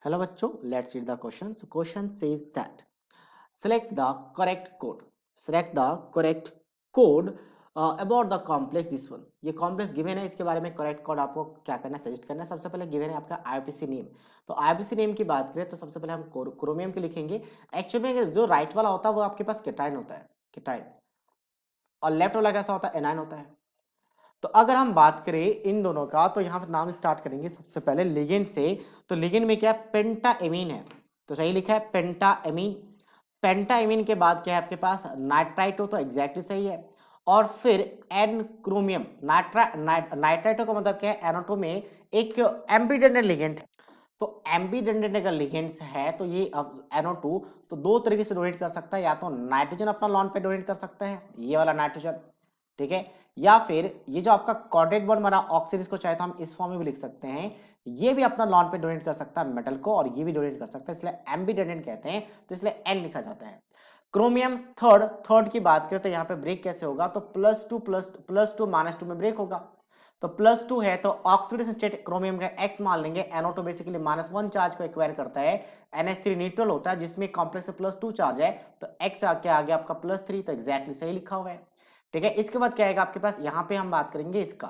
Hello बच्चों, let's read the question. So question says that select the correct code. Select the correct code about the complex this one. ये complex given है, इसके बारे में correct code आपको क्या करना है, सजेस्ट करना है. सबसे पहले given है आपका IPC नेम. तो IPC नेम की बात करें तो सबसे पहले हम क्रोमियम के लिखेंगे. एक्चुअली में जो राइट वाला होता है वो आपके पास केटाइन होता है, केटाइन, और लेफ्ट वाला कैसा होता है, एनाइन होता है. तो अगर हम बात करें इन दोनों का तो यहाँ पर नाम स्टार्ट करेंगे सबसे पहले लिगेंड से. तो लिगेंड में क्या है, पेंटाएमीन है. तो सही लिखा है पेंटाएमीन. पेंटाएमीन के बाद क्या है आपके पास, नाइट्राइटो. तो एग्जैक्टली सही है. और फिर एन क्रोमियम. नाइट्राइटो का मतलब क्या है, एनोटो में एक एम्बीडेंटेड लिगेंड है. तो एम्बीडेंटेड अगर लिगेंड्स है तो ये NO2 तो दो तरीके से डोनेट कर सकता है. या तो नाइट्रोजन अपना लॉन पे डोनेट कर सकता है, ये वाला नाइट्रोजन, ठीक है. या फिर ये जो आपका कॉर्डेट बॉन्ड बना ऑक्सीजन, इसको चाहे तो हम इस फॉर्म में भी लिख सकते हैं, ये भी अपना लॉन पे डोनेट कर सकता है मेटल को, और ये भी डोनेट कर सकता है, इसलिए एम्बीडेंटेड कहते हैं. तो इसलिए एन लिखा जाता है. क्रोमियम थर्ड की बात करें तो यहाँ पे ब्रेक कैसे होगा, तो +2 -2 में ब्रेक होगा. तो +2 है तो ऑक्सीडेशन स्टेट क्रोमियम का X मान लेंगे. NO2 बेसिकली -1 चार्ज को एक्वायर करता है. NH3 न्यूट्रल होता है जिसमें कॉम्प्लेक्स में +2 चार्ज है. तो X आके आ गया आपका +3. तो एग्जैक्टली सही लिखा हुआ है, ठीक है. इसके बाद क्या आएगा आपके पास, यहाँ पे हम बात करेंगे इसका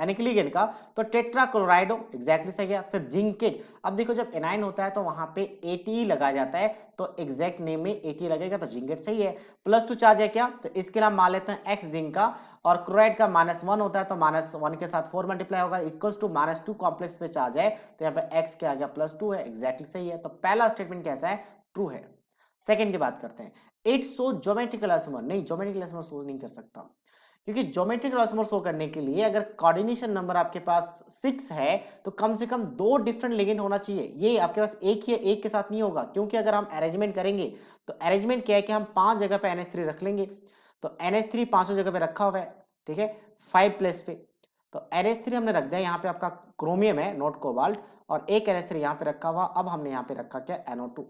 एनिक्लिगेन का. तो टेट्राक्लोराइडो एग्जैक्टली सही है. फिर जिंकेट. अब देखो जब एनाइन होता है तो वहां पे ATE लगाया जाता है, तो एग्जैक्ट नेम में ATE लगेगा. तो जिंकेट सही है. +2 चार्ज है क्या, तो इसके लिए हम मान लेते हैं X जिंक का. और क्लोराइड का -1 होता है तो -1 के साथ 4 मल्टीप्लाई होगा, इक्वल्स टू -2 कॉम्प्लेक्स पे चार्ज है. तो यहाँ पे X क्या आ गया, +2 है. एग्जैक्टली सही है. तो पहला स्टेटमेंट कैसा है, ट्रू है. सेकंड की बात करते हैं. It show geometrical isomer. नहीं, ज्योमेट्रिकल आइसोमर शो नहीं कर सकता, क्योंकि ज्योमेट्रिकल आइसोमर शो करने के लिए अगर कोऑर्डिनेशन नंबर आपके पास 6 है तो कम से कम 2 डिफरेंट लिगेंड होना चाहिए. ये आपके पास एक ही है, एक के साथ नहीं होगा. क्योंकि अगर हम अरेंजमेंट करेंगे तो अरेंजमेंट क्या है कि हम 5 जगह पे NH3 रख लेंगे. तो NH3 पांचों जगह पे रखा हुआ है, ठीक है, 5 प्लेस पे. तो NH3 हमने रख दिया, यहाँ पे आपका क्रोमियम है, नॉट कोबाल्ट, और एक NH3 यहाँ पे रखा हुआ. अब हमने यहाँ पे रखा क्या, NO2.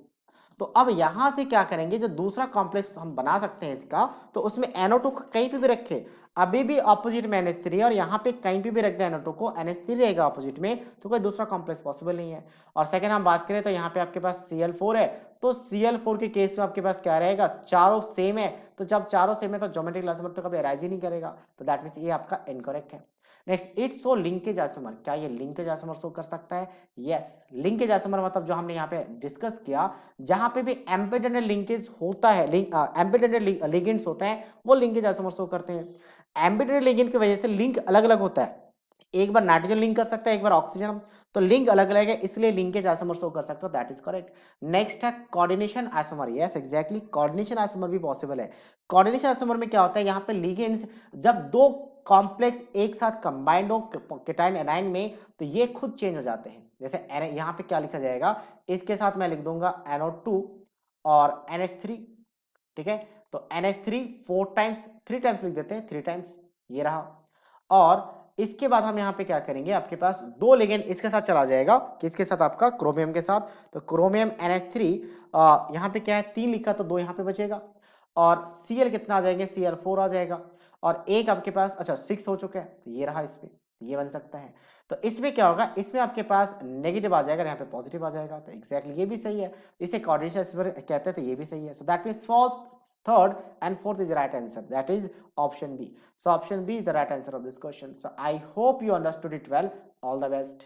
तो अब यहां से क्या करेंगे, जो दूसरा कॉम्प्लेक्स हम बना सकते हैं इसका, तो उसमें NO2 कहीं पे भी रखे, अभी भी ऑपोजिट में NH3 है, और यहाँ पे कहीं पे भी रख दिया NO2 को, NH3 रहेगा ऑपोजिट में, तो कोई दूसरा कॉम्प्लेक्स पॉसिबल नहीं है. और सेकंड हम बात करें तो यहाँ पे आपके पास Cl4 है. तो Cl4 के केस में आपके पास क्या रहेगा, चारों सेम है. तो जब चारों सेम है तो ज्योमेट्रिक आइसोमर तो कभी अराइज ही नहीं करेगा. तो दैट मींस ये आपका इनकरेक्ट है. Next, it show linkage isomer. क्या ये लिंकेज आइसोमर शो कर सकता है, यस. लिंकेज आइसोमर मतलब जो हमने यहाँ पे डिस्कस किया, जहां पे भी एम्बेडेड लिंकेज होता है, एम्बेडेड लिगेंड्स होते हैं, वो लिंकेज आइसोमर शो करते हैं. एम्बेडेड लिगेंड की वजह से लिंक अलग अलग होता है. एक बार नाइट्रोजन लिंक कर सकता है, एक बार ऑक्सीजन, तो लिंक अलग अलग है, इसलिए लिंकेज आइसोमर शो कर सकता है. That is correct. नेक्स्ट है coordination isomer. Yes exactly, coordination isomer भी पॉसिबल है. कोऑर्डिनेशन आइसोमर में क्या होता है, यहाँ पे लिगेंड्स जब दो कॉम्प्लेक्स एक साथ कंबाइंड हो केटाइन एनाइन में, तो ये खुद चेंज हो जाते हैं. जैसे यहाँ पे क्या लिखा जाएगा, इसके साथ मैं लिख दूंगा NO2 और NH3, ठीक है. तो NH3 4 टाइम्स, 3 टाइम्स लिख देते हैं, 3 टाइम्स, ये रहा. और इसके बाद हम यहाँ पे क्या करेंगे, आपके पास दो लिगेंड इसके साथ चला जाएगा, किसके साथ, आपका क्रोमियम के साथ. तो क्रोमियम NH3 यहाँ पे क्या है, 3 लिखा तो 2 यहाँ पे बचेगा. और Cl कितना आ जाएंगे, Cl4 आ जाएगा. और एक आपके पास, अच्छा 6 हो चुका है, तो ये रहा इस पे, ये बन सकता है. तो इसमें क्या होगा, इसमें आपके पास नेगेटिव आ जाएगा, यहाँ पे पॉजिटिव आ जाएगा. तो एग्जैक्टली ये भी सही है. इसे कोऑर्डिनेशन कहते हैं, तो ये भी सही है. So that means first, third and fourth is the right answer, that is option B. So option B is the right answer of this question. So I hope you understood it well. All the best.